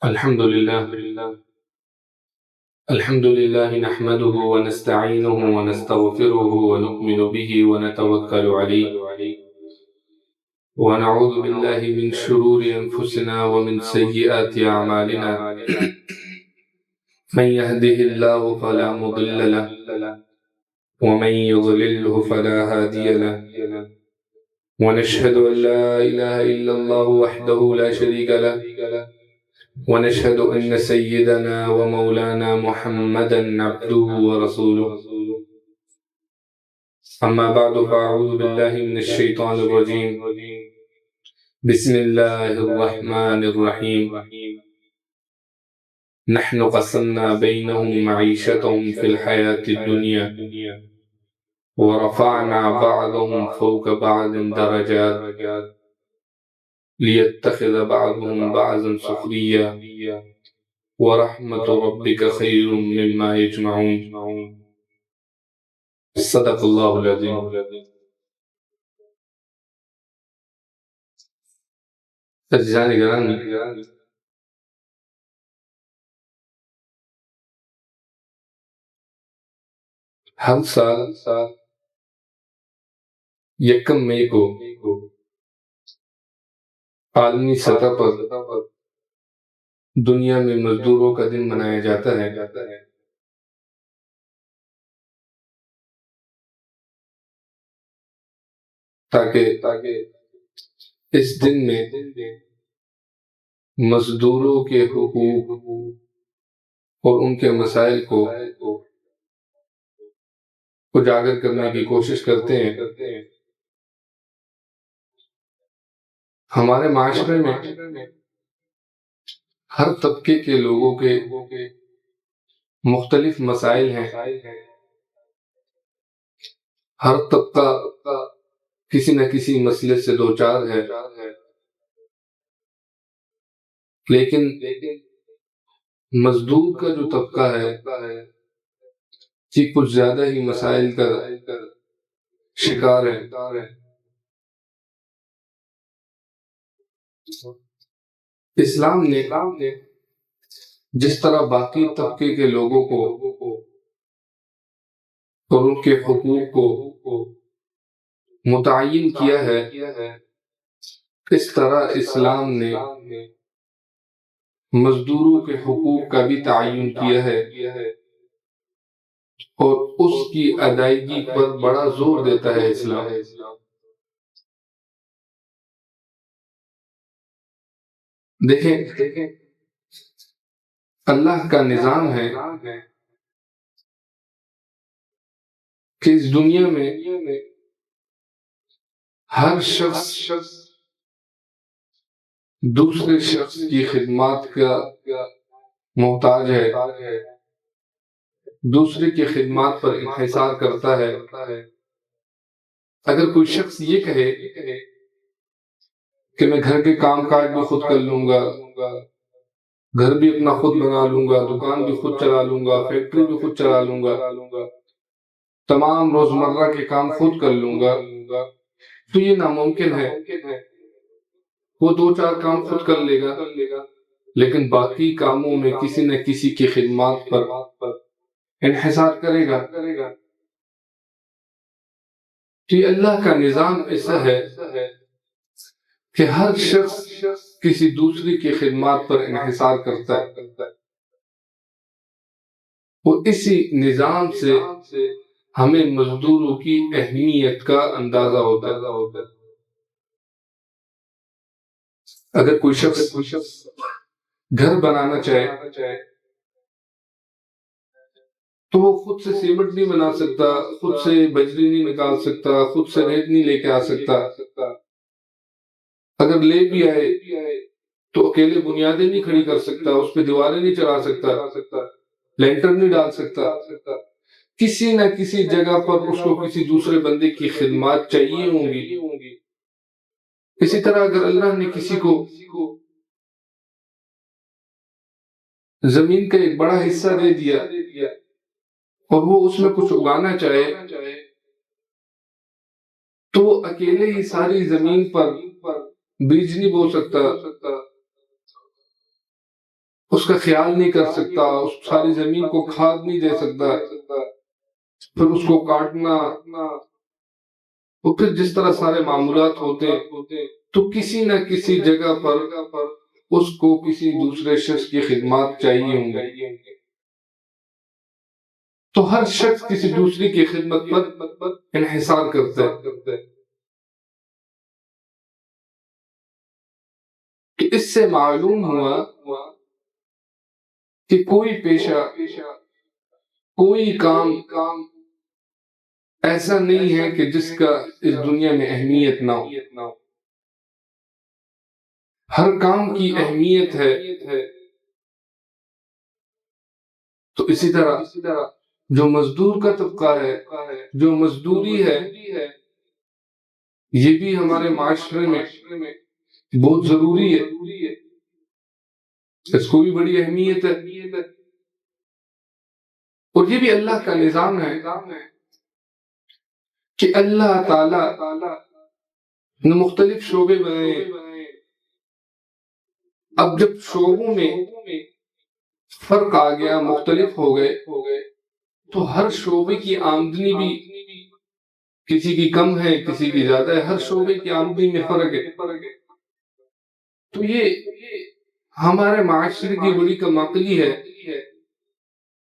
الحمد لله الحمد لله نحمده ونستعينه ونستغفره ونؤمن به ونتوكل عليه ونعوذ بالله من شرور أنفسنا ومن سيئات أعمالنا من يهده الله فلا مضل له ومن يضلله فلا هادي له ونشهد أن لا إله إلا الله وحده لا شريك له ونشهد أن سيدنا ومولانا محمدا عبده ورسوله أما بعد فأعوذ بالله من الشيطان الرجيم بسم الله الرحمن الرحيم نحن قسمنا بينهم معيشتهم في الحياة الدنيا ورفعنا بعضهم فوق بعض درجات ليتخذ بعضهم بعضا سخريا ورحمة ربك خير مما يجمعون صدق الله العظيم. عزیزان گرامی، ہر سال یکم مئی کو عالمی سطح پر دنیا میں مزدوروں کا دن منایا جاتا ہے تاکہ اس دن میں مزدوروں کے حقوق اور ان کے مسائل کو اجاگر کرنے کی کوشش کرتے ہیں. ہمارے معاشرے میں ہر طبقے کے لوگوں کے مختلف مسائل ہیں. ہر طبقہ کسی نہ کسی مسئلے سے دوچار ہے، لیکن مزدور کا جو طبقہ ہے کچھ زیادہ ہی مسائل کا شکار ہے. اسلام نے جس طرح باقی طبقے کے لوگوں کو اور ان کے حقوق کو متعین کیا ہے، اس طرح اسلام نے مزدوروں کے حقوق کا بھی تعین کیا ہے اور اس کی ادائیگی پر بڑا زور دیتا ہے اسلام. دیکھیں، اللہ کا نظام ہے کہ اس دنیا میں ہر شخص دوسرے شخص کی خدمات کا محتاج ہے، دوسرے کی خدمات پر انحصار کرتا ہے. اگر کوئی شخص یہ کہے کہ میں گھر کے کام کاج بھی خود کر لوں گا، گھر بھی اپنا خود بنا لوں گا، دکان بھی خود چلا لوں گا، فیکٹری بھی خود چلا لوں گا، تمام روزمرہ کے کام خود کر لوں گا، تو یہ ناممکن ہے. وہ دو چار کام خود کر لے گا لیکن باقی کاموں میں کسی نہ کسی کی خدمات پر انحصار کرے گا. کہ اللہ کا نظام ایسا ہے کہ ہر شخص کسی دوسری کی خدمات پر انحصار کرتا ہے. وہ اسی نظام سے ہمیں مزدوروں کی اہمیت کا اندازہ ہوتا ہے. اگر کوئی شخص گھر بنانا چاہے تو وہ خود سے سیمنٹ نہیں بنا سکتا، خود سے بجری نہیں نکال سکتا، خود سے ریت نہیں لے کے آ سکتا. اگر لے بھی آئے تو اکیلے بنیادیں نہیں کھڑی کر سکتا، اس پہ دیواریں نہیں چلا سکتا، لینٹر نہیں ڈال سکتا. کسی نہ کسی جگہ پر اس کو کسی دوسرے بندے کی خدمات چاہیے ہوں گی. اسی طرح اگر اللہ نے کسی کو زمین کا ایک بڑا حصہ دے دیا اور وہ اس میں کچھ اگانا چاہے تو وہ اکیلے ہی ساری زمین پر بیج نہیں بو سکتا، اس کا خیال نہیں کر سکتا، اس ساری زمین کو کھاد نہیں دے سکتا، پھر اس کو کاٹنا، تو پھر جس طرح سارے معمولات ہوتے تو کسی نہ کسی جگہ پر اس کو کسی دوسرے شخص کی خدمات چاہیے ہوں گے، تو ہر شخص کسی دوسری کی خدمت پر انحصار کرتا ہے۔ کہ اس سے معلوم ہوا کہ کوئی پیشہ، کوئی کام ایسا نہیں ہے کہ جس کا اس دنیا میں اہمیت نہ ہو، ہر کام کی اہمیت ہے۔ تو اسی طرح جو مزدور کا طبقہ ہے، جو مزدوری ہے، یہ بھی ہمارے معاشرے میں بہت ضروری ہے، اس کو بھی بڑی اہمیت ہے، اور یہ بھی اللہ کا نظام ہے کہ اللہ تعالی نے مختلف شعبے بنائے۔ اب جب شعبوں میں فرق آ گیا، مختلف ہو گئے، تو ہر شعبے کی آمدنی بھی کسی کی کم ہے، کسی کی زیادہ ہے، ہر شعبے کی آمدنی میں فرق ہے۔ تو یہ ہمارے معاشرے کی بڑی کم عقلی ہے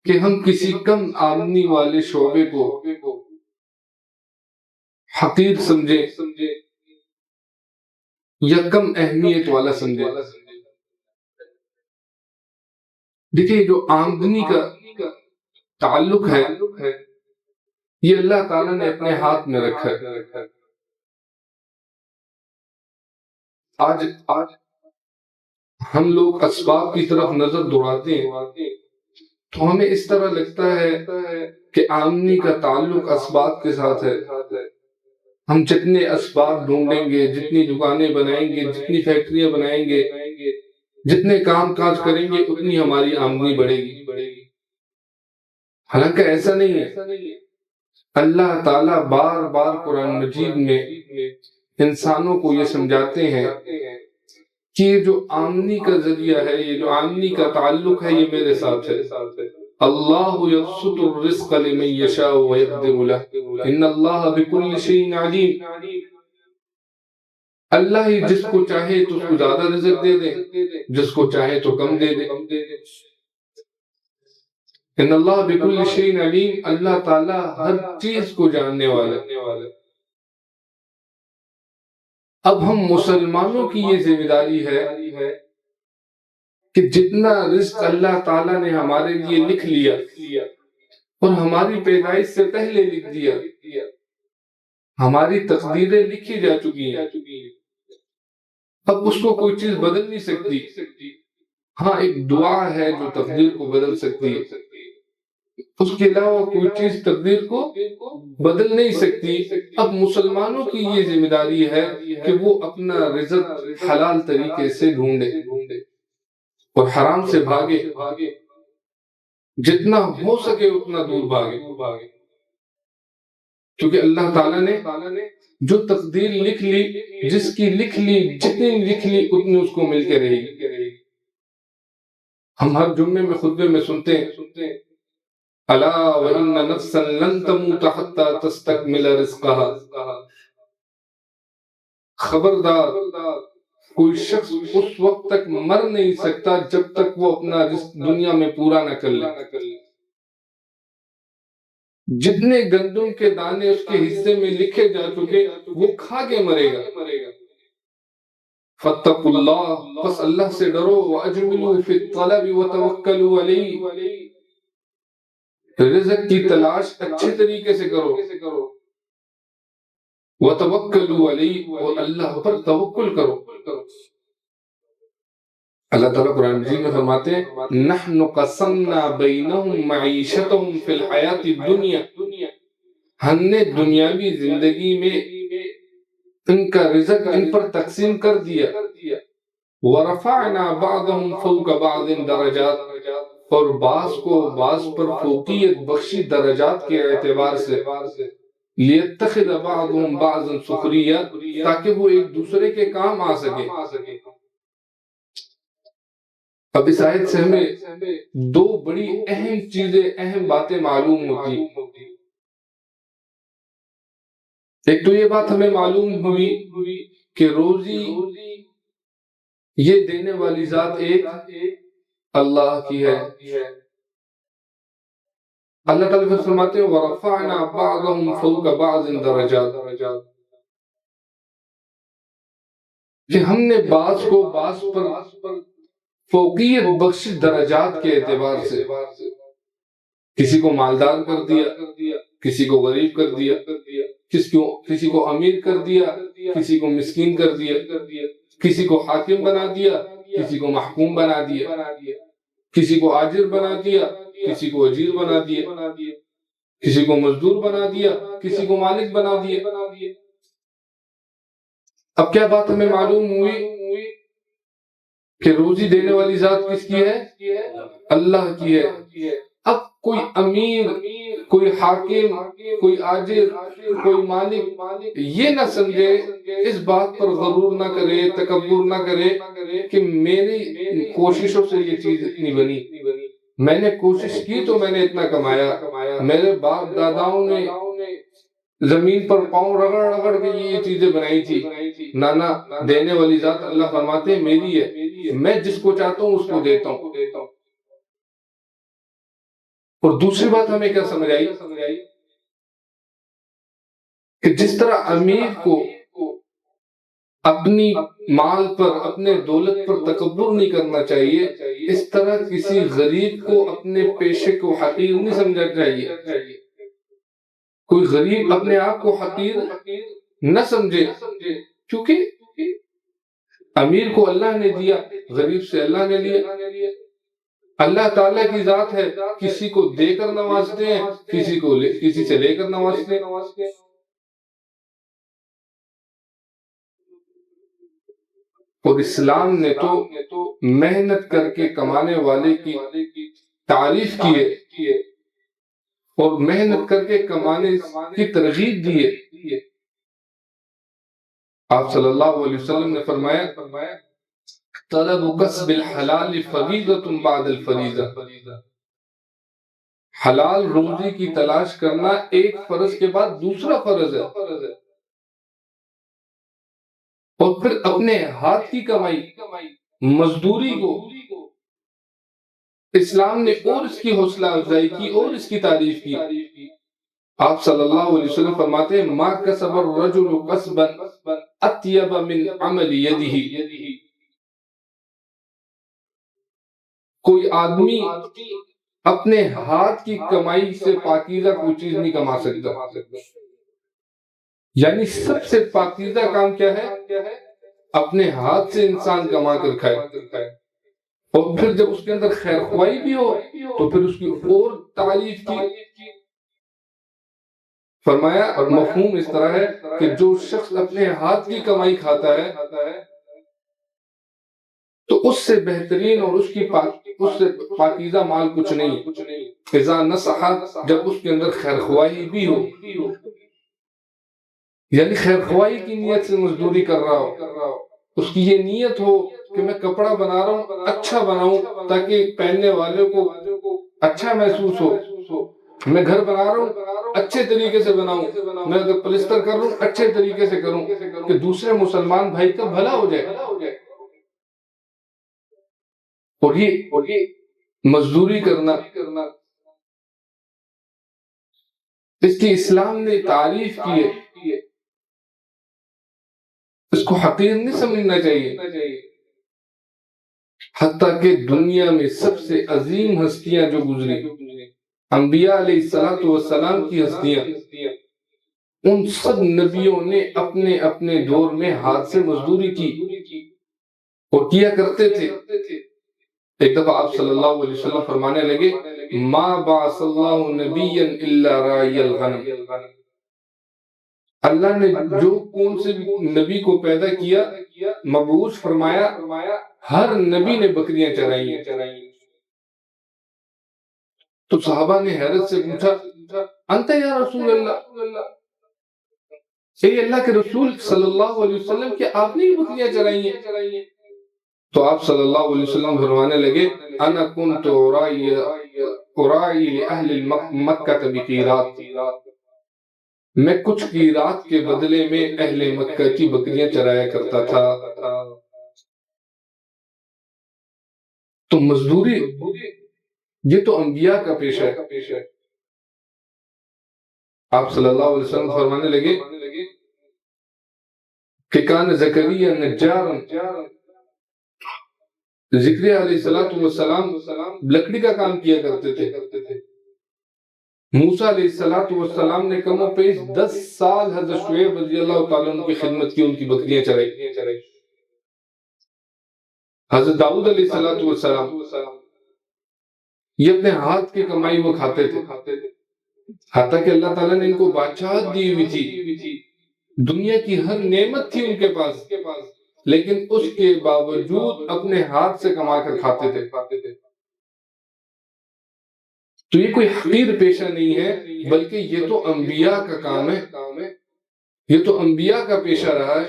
کہ ہم کسی کم آمدنی والے شعبے کو حقیر سمجھے یا کم اہمیت والا سمجھے۔ دیکھیے، جو آمدنی کا تعلق ہے یہ اللہ تعالیٰ نے اپنے ہاتھ میں رکھا ہے۔ آج ہم لوگ اسباب کی طرف نظر دوڑاتے ہیں تو ہمیں اس طرح لگتا ہے کہ آمدنی کا تعلق اسباب کے ساتھ ہے۔ ہم جتنے اسباب ڈھونڈیں گے، جتنی دکانیں بنائیں گے، جتنی فیکٹریاں بنائیں گے، جتنے کام کاج کریں گے، اتنی ہماری آمدنی بڑھے گی۔ حالانکہ ایسا نہیں ہے۔ اللہ تعالیٰ بار بار قرآن مجید میں انسانوں کو یہ سمجھاتے ہیں کہ یہ جو آمدنی کا ذریعہ ہے، یہ جو آمدنی کا تعلق ہے، یہ میرے ساتھ ہے۔ اللہ یبسط الرزق لمن یشاء ویقدر لہ ان اللہ بکل شیء علیم۔ اللہ ہی جس کو چاہے تو اس کو زیادہ رزق دے دے، جس کو چاہے تو کم دے دے۔ ان اللہ بکل شیء علیم، اللہ تعالیٰ ہر چیز کو جاننے والا ہے۔ اب ہم مسلمانوں کی یہ ذمہ داری ہے کہ جتنا رزق اللہ تعالیٰ نے ہمارے لیے لکھ لیا اور ہماری پیدائش سے پہلے لکھ دیا، ہماری تقدیریں لکھی جا چکی ہیں، اب اس کو کوئی چیز بدل نہیں سکتی۔ ہاں، ایک دعا ہے جو تقدیر کو بدل سکتی ہے، اس کے علاوہ کوئی چیز تقدیر کو بدل نہیں سکتی۔ اب مسلمانوں کی یہ ذمہ داری ہے کہ وہ اپنا رزق حلال طریقے سے ڈھونڈے اور حرام سے بھاگے، جتنا ہو سکے اتنا دور بھاگے، کیونکہ اللہ تعالیٰ نے جو تقدیر لکھ لی، جس کی لکھ لی، جتنی لکھ لی اتنی اس کو مل کے رہے گی۔ ہم ہر جمعے میں خطبے میں سنتے ہیں الا وان نفسا لن تموت حتى تستكمل رزقها، خبردار کوئی شخص اس وقت تک مر نہیں سکتا جب تک وہ اپنا رزق دنیا میں پورا نہ کر لے۔ جتنے گندم کے دانے اس کے حصے میں لکھے جا چکے وہ کھا کے مرے گا۔ فاتقوا اللہ، پس اللہ سے ڈرو، واجملوا فی الطلب وتوکلوا علیہ، رزق کی تلاش اچھے طریقے سے کرو، وتوکلوا علیہ، اور اللہ پر توکل کرو۔ اللہ تعالیٰ قرآن مجید میں فرماتے ہیں نحن قسمنا بینہم معیشتہم فی الحیات الدنیا، ہم نے دنیاوی زندگی میں ان کا رزق ان پر تقسیم کر دیا، ورفعنا بعضهم فوق بعض درجات، اور بعض کو بعض پر فوقیت بخشی درجات کے اعتبار سے، لیتخذ بعضهم بعضا سخریا، تاکہ وہ ایک دوسرے کے کام آ سکے۔ اب اس آیت سے ہمیں دو بڑی اہم چیزیں، اہم باتیں معلوم ہوتی. ایک تو یہ بات ہمیں معلوم ہوئی کہ روزی یہ دینے والی ذات ایک اللہ کی ہے. اللہ تعالیٰ فرماتے ہیں وَرَفَعْنَا بَعْضَهُمْ فَوْقَ بَعْضٍ دَرَجَاتٍ، کہ ہم نے بعض کو بعض پر فوقیت بخش درجات کے اعتبار سے. کسی کو مالدار کر دیا، کسی کو غریب کر دیا، کسی کو امیر کر دیا، کسی کو مسکین کر دیا، کسی کو حاکم بنا دیا، کسی کو محکوم بنا دیا، کسی کو آجر بنا دیا، کسی کو اجیر بنا دیا، کسی کو مزدور بنا دیا، کسی کو مالک بنا دیا. اب کیا بات ہمیں معلوم ہوئی کہ روزی دینے والی ذات کس کی ہے؟ اللہ کی ہے. اب کوئی امیر، کوئی حاکم، کوئی آجر، کوئی مالک یہ نہ سمجھے، اس بات پر غرور نہ کرے، تکبر نہ کرے کہ میری کوششوں سے یہ چیز اتنی بنی، میں نے کوشش کی تو میں نے اتنا کمایا، میرے باپ داداؤں نے زمین پر پاؤں رگڑ رگڑ کے یہ چیزیں بنائی تھی. نانا، دینے والی ذات اللہ فرماتے ہیں میری ہے، میں جس کو چاہتا ہوں اس کو دیتا ہوں. اور دوسری بات ہمیں کیا سمجھ آئی کہ جس طرح امیر کو اپنی مال پر، اپنے دولت پر تکبر نہیں کرنا چاہیے، اس طرح کسی غریب کو اپنے پیشے کو حقیر نہیں سمجھنا چاہیے. کوئی غریب اپنے آپ کو حقیر نہ سمجھے، کیونکہ امیر کو اللہ نے دیا، غریب سے اللہ نے لیا. اللہ تعالیٰ کی ذات ہے، کسی کو دے کر نوازتے ہیں، کسی سے لے کر نوازتے ہیں. اور اسلام نے تو محنت کر کے کمانے والے کی تعریف کی ہے اور محنت کر کے کمانے کی ترغیب دی ہے. آپ صلی اللہ علیہ وسلم نے فرمایا طلب کسب الحلال فریضۃ بعد الفریضہ، حلال روزی کی تلاش کرنا ایک فرض کے بعد دوسرا فرض ہے. اور پھر اپنے ہاتھ کی کمائی، مزدوری کو اسلام نے اور اس کی حوصلہ افزائی کی اور اس کی تعریف کی. آپ صلی اللہ علیہ وسلم فرماتے ہیں ما کسب الرجل کسبا اطیب من عمل یدہ، کوئی آدمی اپنے ہاتھ کی کمائی سے پاکیزہ کوئی چیز نہیں کما سکتا. یعنی سب سے پاکیزہ کام کیا ہے؟ اپنے ہاتھ سے انسان کما کر کھائے. اور پھر جب اس کے اندر خیر خواہی بھی ہو تو پھر اس کی اور تعریف کی. فرمایا اور مفہوم اس طرح ہے کہ جو شخص اپنے ہاتھ کی کمائی کھاتا ہے تو اس سے بہترین اور اس سے پاکیزہ مال کچھ نہیں. اذا نصح، جب اس کے اندر خیر خواہی بھی ہو، یعنی خیر خواہی کی نیت سے مزدوری کر رہا ہو، اس کی یہ نیت ہو کہ میں کپڑا بنا رہا ہوں اچھا بناؤں تاکہ پہننے والے کو اچھا محسوس ہو، میں گھر بنا رہا ہوں اچھے طریقے سے بناؤں، میں اگر پلسٹر کر رہا ہوں اچھے طریقے سے کروں کہ دوسرے مسلمان بھائی کا بھلا ہو جائے. اور یہ مزدوری کرنا، اس کی اسلام نے تعریف کی ہے، اس کو حقیر نہیں سمجھنا چاہیے. حتیٰ کہ دنیا میں سب سے عظیم ہستیاں جو گزری، انبیاء علیہ السلام کی ہستیاں، ان سب نبیوں نے اپنے اپنے دور میں ہاتھ سے مزدوری کی اور کیا کرتے تھے. ایک دفعہ آپ صلی اللہ علیہ وسلم فرمانے لگے ما بعث اللہ نبیا الا راعی الغنم، اللہ نے جو کون سے نبی کو پیدا کیا، مبعوث فرمایا، ہر نبی نے بکریاں چرائی ہیں. تو صحابہ نے حیرت سے پوچھا انت یا رسول اللہ، اے اللہ کے رسول صلی اللہ علیہ وسلم، کہ آپ نے بکریاں چرائی ہیں؟ تو آپ صلی اللہ علیہ وسلم فرمانے لگے انا کنت ارائی لأہل مکہ بقیرات، میں کچھ قیرات کے بدلے میں اہل مکہ کی بکریاں چرایا کرتا تھا۔ تو مزدوری یہ تو انبیاء کا پیشہ ہے۔ آپ صلی اللہ علیہ وسلم فرمانے لگے کہ کان زکریا نجارا، زکریا علیہ السلام لکڑی کا کام کیا کرتے تھے۔ موسیٰ علیہ السلام نے کم و پیش 10 سال حضرت شعیب رضی اللہ تعالیٰ عنہ کی خدمت کی، ان کی بکریاں چرائی۔ حضرت داؤد علیہ السلام یہ اپنے ہاتھ کی کمائی وہ کھاتے تھے، حتیٰ کہ اللہ تعالیٰ نے ان کو بادشاہت دی ہوئی تھی، دنیا کی ہر نعمت تھی ان کے پاس، لیکن اس کے باوجود اپنے ہاتھ سے کما کر کھاتے تھے۔ تو یہ کوئی حقیر پیشہ نہیں ہے، بلکہ یہ تو انبیاء کا کام ہے، یہ تو انبیاء کا پیشہ رہا ہے۔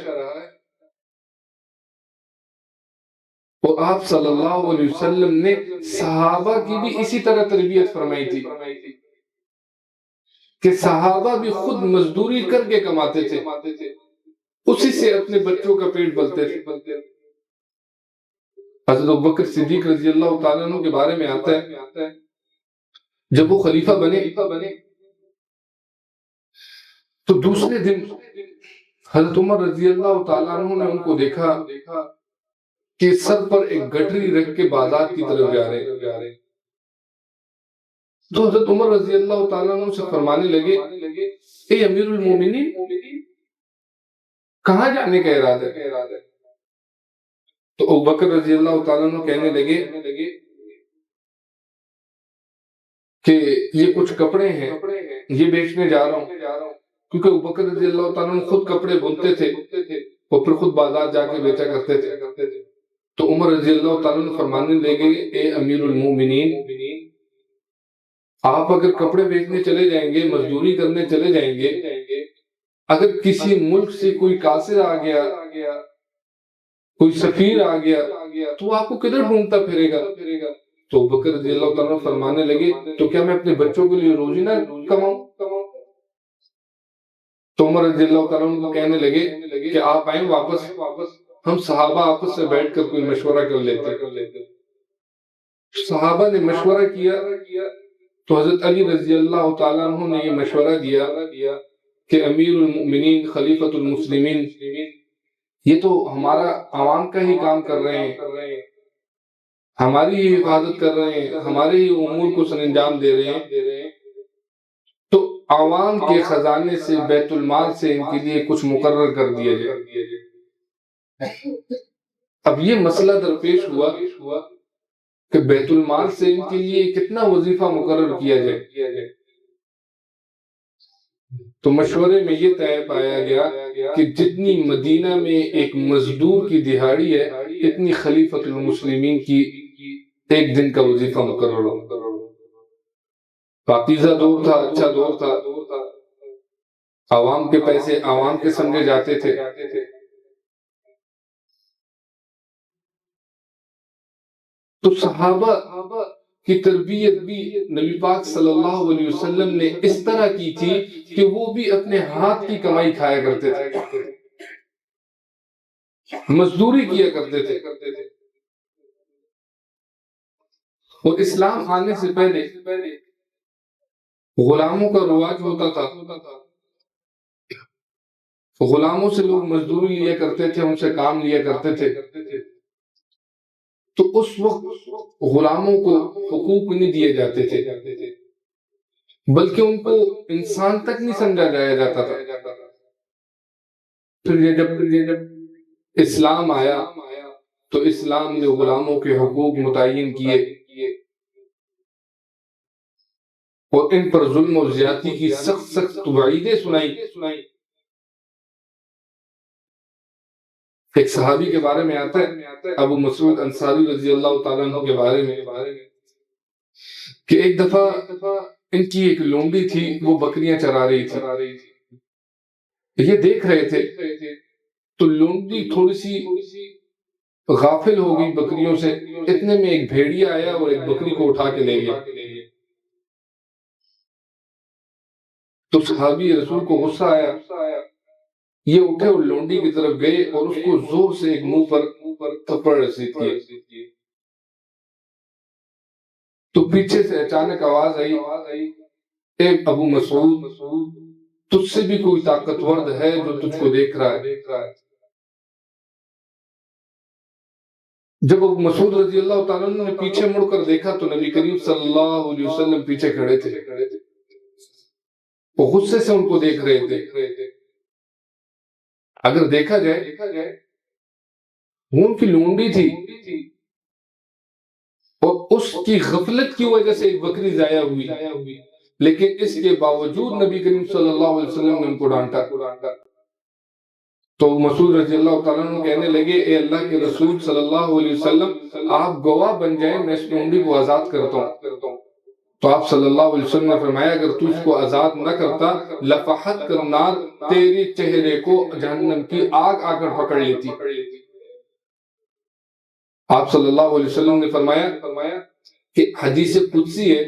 اور آپ صلی اللہ علیہ وسلم نے صحابہ کی بھی اسی طرح تربیت فرمائی تھی کہ صحابہ بھی خود مزدوری کر کے کماتے تھے، اسی سے اپنے بچوں کا پیٹ پلتے تھے۔ حضرت ابوبکر صدیق رضی اللہ تعالیٰ عنہ کے بارے میں آتا ہے جب وہ خلیفہ بنے تو دوسرے دن حضرت عمر رضی اللہ تعالیٰ عنہ نے ان کو دیکھا کہ سر پر ایک گٹری رکھ کے بازار کی طرف جا رہے، تو حضرت عمر رضی اللہ تعالیٰ عنہ سے فرمانے لگے اے امیر المومنین، کہاں جانے کا ارادہ ہے؟ تو ابوبکر رضی اللہ تعالیٰ عنہ کہنے لگے کہ یہ کچھ کپڑے ہیں، یہ بیچنے جا رہا ہوں، کیونکہ ابوبکر رضی اللہ تعالیٰ عنہ خود کپڑے بنتے تھے اور پھر خود بازار جا کے بیچا کرتے تھے۔ تو عمر رضی اللہ تعالیٰ عنہ فرمانے لگے اے امیر المومنین، آپ اگر کپڑے بیچنے چلے جائیں گے، مزدوری کرنے چلے جائیں گے، اگر کسی ملک سے کوئی قاصد آ گیا، کوئی سفیر آ گیا، تو آپ کو کدھر ڈھونڈتا پھرے گا؟ تو ابوبکر رضی اللہ تعالیٰ عنہ فرمانے لگے تو کیا میں اپنے بچوں کے لیے روزی نہ کماؤں؟ تو عمر رضی اللہ تعالیٰ عنہ کو کہنے لگے کہ آپ آئیں واپس، ہم صحابہ آپس سے بیٹھ کر کوئی مشورہ کر لیتے۔ صحابہ نے مشورہ کیا تو حضرت علی رضی اللہ تعالیٰ عنہ نے یہ مشورہ دیا کہ امیر المؤمنین خلیفۃ المسلمین، یہ تو ہمارا عوام کا ہی کام کر رہے ہیں، ہماری ہی حفاظت کر رہے ہیں، ہمارے ہی امور کو سر انجام دے رہے ہیں، تو عوام کے خزانے سے، بیت المال سے ان کے لیے کچھ مقرر کر دیا جائے۔ اب یہ مسئلہ درپیش ہوا کہ بیت المال سے ان کے لیے کتنا وظیفہ مقرر کیا جائے۔ تو مشورے میں یہ طے پایا گیا کہ جتنی مدینہ میں ایک مزدور کی دہاڑی ہے، اتنی خلیفۃ المسلمین کی ایک دن کا وظیفہ مقرر ہو۔ پاکیزہ دور تھا، اچھا دور تھا، عوام کے پیسے عوام کے سمجھے جاتے تھے۔ تو صحابہ کی تربیت بھی نبی پاک صلی اللہ علیہ وسلم نے اس طرح کی تھی کہ وہ بھی اپنے ہاتھ کی کمائی کھایا کرتے تھے، مزدوری کیا کرتے تھے۔ اور اسلام آنے سے پہلے غلاموں کا رواج ہوتا تھا، غلاموں سے لوگ مزدوری لیا کرتے تھے، ان سے کام لیا کرتے تھے۔ تو اس وقت غلاموں کو حقوق نہیں دیے جاتے تھے، بلکہ ان کو انسان تک نہیں سمجھا جایا جاتا تھا۔ پھر جب اسلام آیا تو اسلام نے غلاموں کے حقوق متعین کیے اور ان پر ظلم و زیادتی کی سخت سخت وعیدیں سنائی۔ ایک صحابی کے بارے میں آتا ہے ابو مسعود انصاری رضی اللہ تعالیٰ عنہ کے بارے میں کہ ایک دفعہ ان کی ایک لونڈی تھی، وہ بکریاں چرا رہی تھی، یہ دیکھ رہے تھے تو لونڈی تھوڑی سی غافل ہو گئی بکریوں سے، اتنے میں ایک بھیڑیا آیا اور ایک بکری کو اٹھا کے لے گیا۔ تو صحابی رسول کو غصہ آیا، یہ اٹھے اور لونڈی کی طرف گئے اور اس کو زور سے ایک منہ پر تھپڑ رسید کیے۔ تو پیچھے سے اچانک آواز آئی، اے ابو مسعود، تجھ سے بھی کوئی طاقتور ہے جو تجھ کو دیکھ رہا ہے؟ جب ابو مسعود رضی اللہ تعالیٰ عنہ نے پیچھے مڑ کر دیکھا تو نبی کریم صلی اللہ علیہ وسلم پیچھے کھڑے تھے، وہ غصے سے ان کو دیکھ رہے تھے۔ اگر دیکھا جائے وہ ان کی لونڈی تھی اور اس کی غفلت کی وجہ سے ایک بکری ضائع ہوئی، لیکن اس کے باوجود نبی کریم صلی اللہ علیہ وسلم نے ان کو ڈانٹا۔ تو مسعود رضی اللہ تعالیٰ عنہ کہنے لگے، اے اللہ کے رسول صلی اللہ علیہ وسلم، آپ گواہ بن جائیں، میں اس لونڈی کو آزاد کرتا ہوں۔ تو آپ صلی اللہ علیہ وسلم نے فرمایا، اگر تو اس کو آزاد نہ کرتا، لفحت کر نار، تیرے چہرے کو جہنم کی آگ آ کر پکڑ لیتی۔ آپ صلی اللہ علیہ وسلم نے فرمایا کہ حدیث قدسی ہے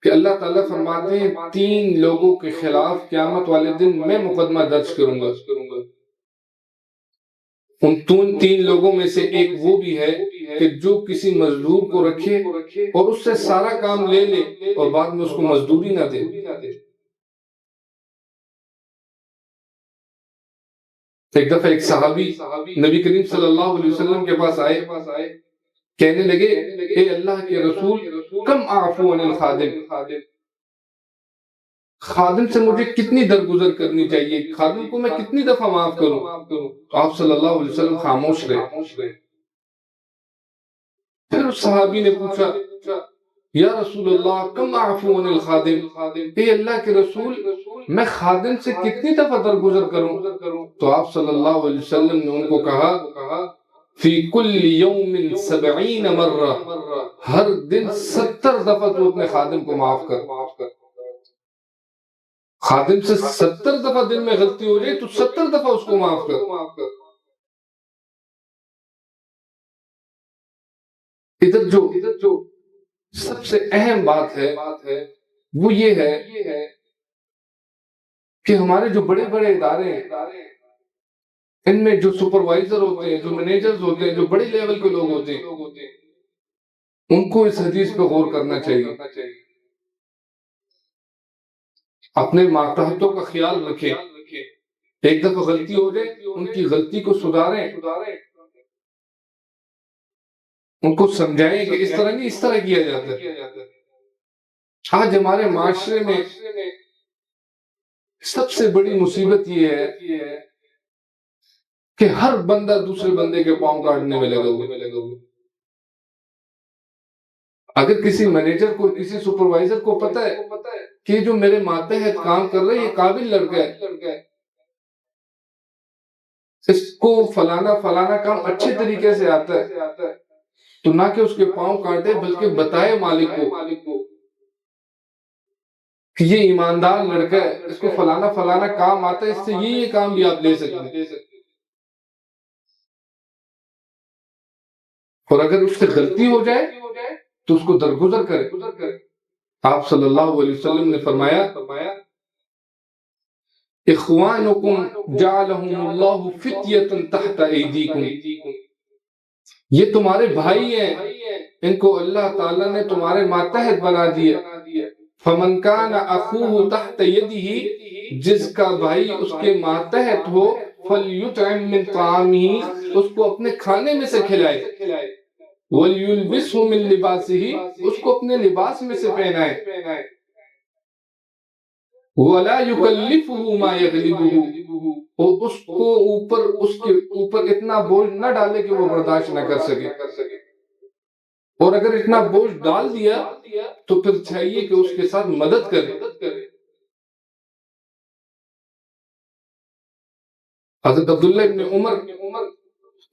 کہ اللہ تعالیٰ فرماتے ہیں 3 لوگوں کے خلاف قیامت والے دن میں مقدمہ درج کروں گا۔ ان 3 لوگوں میں سے ایک وہ بھی ہے کہ جو کسی مظلوم کو رکھے اور اس سے سارا کام لے لے اور بعد میں اس کو مزدوری نہ دے۔ ایک دفعہ ایک صحابی نبی کریم صلی اللہ علیہ وسلم کے پاس آئے، کہنے لگے، اے اللہ کے رسول، کم اعفو عن الخادم، خادم سے مجھے کتنی درگزر کرنی چاہیے، خادم کو میں کتنی دفعہ معاف کروں؟ تو آپ صلی اللہ علیہ وسلم خاموش رہے۔ پھر اس صحابی نے پوچھا، یا رسول اللہ کم اعفو عن الخادم، اے اللہ کے رسول، میں خادم سے کتنی دفعہ درگزر کروں؟ تو آپ صلی اللہ علیہ وسلم نے ان کو کہا، فی کل یوم 70 مرہ، ہر دن 70 دفعہ تو اپنے خادم کو معاف کر۔ خادم سے 70 دفعہ دن میں غلطی ہو جائے تو 70 دفعہ اس کو معاف کر۔ ادھر جو سب سے اہم بات ہے وہ یہ ہے کہ ہمارے جو بڑے بڑے ادارے ہیں، ان میں جو سپروائزر ہوتے ہیں، جو مینیجرز ہوتے ہیں، جو بڑے لیول کے لوگ ہوتے ہیں، ان کو اس حدیث پہ غور کرنا چاہیے۔ اپنے ماتحتوں کا خیال رکھیں، ایک دفعہ غلطی ہو جائے ان کی غلطی کو سدھاریں، ان کو سمجھائیں کہ اس طرح نہیں، اس طرح کیا جاتا ہے۔ آج ہمارے معاشرے میں سب سے بڑی مصیبت یہ ہے کہ ہر بندہ دوسرے بندے کے پاؤں کاٹنے میں لگا ہوا۔ اگر کسی مینیجر کو، کسی سپروائزر کو پتہ ہے کہ جو میرے ماتحت کام کر رہے یہ قابل لڑکا ہے، اس کو فلانا کام اچھے طریقے سے آتا ہے، تو نہ کہ اس کے پاؤں کاٹے بلکہ بتائے مالک کو کہ یہ ایماندار لڑکا ہے، اس کو فلانا کام آتا ہے، اس سے یہ کام بھی آپ لے سکتے ہیں۔ اور اگر اس سے غلطی ہو جائے تو اس کو درگزر کرے۔ آپ صلی اللہ علیہ وسلم نے فرمایا، اخوانکم جعلہم اللہ فتیۃ تحت ایدیکم، یہ تمہارے بھائی ہیں، ان کو اللہ تعالیٰ نے تمہارے ماتحت بنا دیا۔ فمن کان اخوہ تحت یدہ، جس کا بھائی اس کے ماتحت ہو، فلیطعم من طعامہ، اس کو اپنے کھانے میں سے کھلائے، وَلْيُلْبِسْهُ مِن لِبَاسِهِ، اس کو اپنے لباس میں سے پہنائے، وَلَا يُكَلِّفُهُ مَا يَغْلِبُهُ، اور اس کے اوپر اتنا بوجھ نہ ڈالے کہ وہ برداشت نہ کر سکے، اور اگر اتنا بوجھ ڈال دیا تو پھر چاہیے کہ اس کے ساتھ مدد کرے۔ حضرت عبداللہ ابن عمر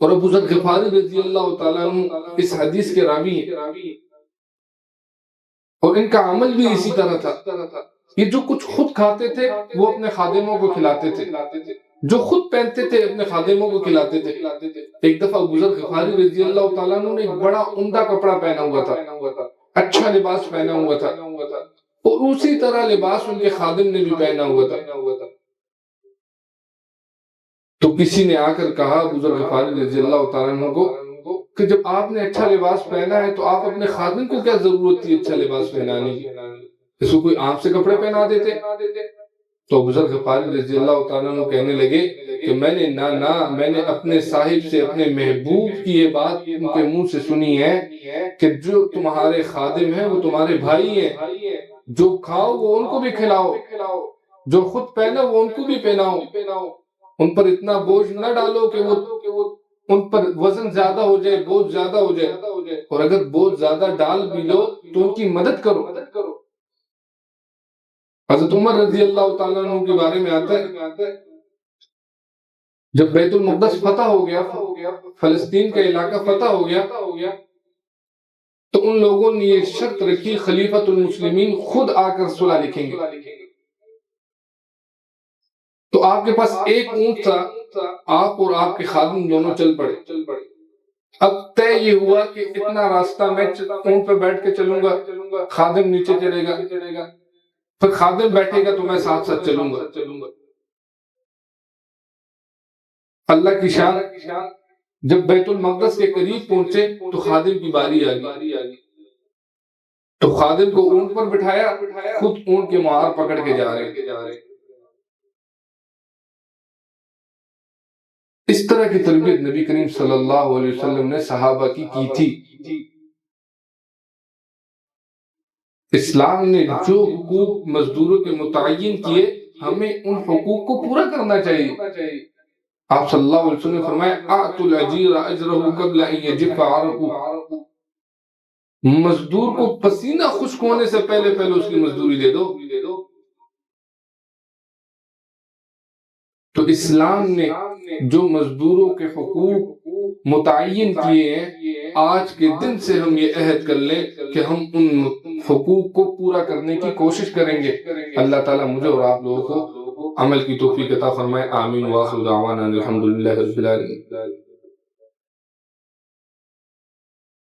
اور ابو ذر غفاری رضی اللہ تعالیٰ عنہ اس حدیث کے راوی ہیں، اور ان کا عمل بھی اسی طرح تھا۔ یہ جو کچھ خود کھاتے تھے وہ اپنے خادموں کو کھلاتے تھے، جو خود پہنتے تھے اپنے خادموں کو کھلاتے تھے. ایک دفعہ ابو ذر غفاری رضی اللہ تعالیٰ عنہ نے ایک بڑا عمدہ کپڑا پہنا ہوا تھا، اچھا لباس پہنا ہوا تھا، اور اسی طرح لباس ان کے خادم نے بھی پہنا ہوا تھا. تو کسی نے آ کر کہا ابو ذر غفاری رضی اللہ تعالیٰ عنہ کو کہ جب آپ نے اچھا لباس پہنا ہے تو آپ اپنے خادم کو کیا ضرورت تھی اچھا لباس پہنانے کی، اس کو کوئی عام سے کپڑے پہنا دیتے. تو ابو ذر غفاری رضی اللہ تعالیٰ عنہ کہنے لگے کہ میں نے اپنے صاحب سے، اپنے محبوب کی یہ بات ان کے منہ سے سنی ہے کہ جو تمہارے خادم ہیں وہ تمہارے بھائی ہیں، جو کھاؤ وہ ان کو بھی کھلاؤ، جو خود پہنو وہ ان کو بھی پہناؤ، ان پر اتنا بوجھ نہ ڈالو کہ وہ ان پر وزن زیادہ ہو جائے، بوجھ زیادہ ہو جائے، اور اگر بوجھ زیادہ ڈال بھی لو تو ان کی مدد کرو. حضرت عمر رضی اللہ تعالیٰ عنہ کے بارے میں آتا ہے جب بیت المقدس فتح ہو گیا، فلسطین کا علاقہ فتح ہو گیا، تو ان لوگوں نے یہ شرط رکھی خلیفۃ المسلمین خود آ کر صلح لکھیں گے. تو آپ کے پاس ایک اونٹ تھا، آپ اور آپ کے خادم دونوں چل پڑے. اب طے یہ ہوا کہ اتنا راستہ میں اونٹ پہ بیٹھ کے چلوں گا، خادم نیچے چلے گا، پھر خادم بیٹھے گا تو میں ساتھ ساتھ چلوں گا. اللہ کی شان، جب بیت المقدس کے قریب پہنچے تو خادم کی باری آ گئی. تو خادم کو اونٹ پر بٹھایا، خود اونٹ کے مہار پکڑ کے جا رہے. اس طرح کی تربیت نبی کریم صلی اللہ علیہ وسلم نے صحابہ کی تھی. اسلام نے جو حقوق مزدوروں کے متعین کیے، ہمیں ان حقوق کو پورا کرنا چاہیے. آپ صلی اللہ علیہ وسلم نے فرمایا اعطوا العجیر اجرہ قبل ان یجف عرقہ، مزدور کو پسینہ خشک ہونے سے پہلے اس کی مزدوری دے دو. تو اسلام نے جو مزدوروں کے حقوق متعین کیے ہیں، آج کے دن سے ہم یہ عہد کر لیں کہ ہم ان حقوق کو پورا کرنے کی کوشش کریں گے. اللہ تعالیٰ مجھے اور آپ لوگوں کو عمل کی توفیق عطا فرمائے. آمین. وآخر دعوانا الحمدللہ رب العالمین.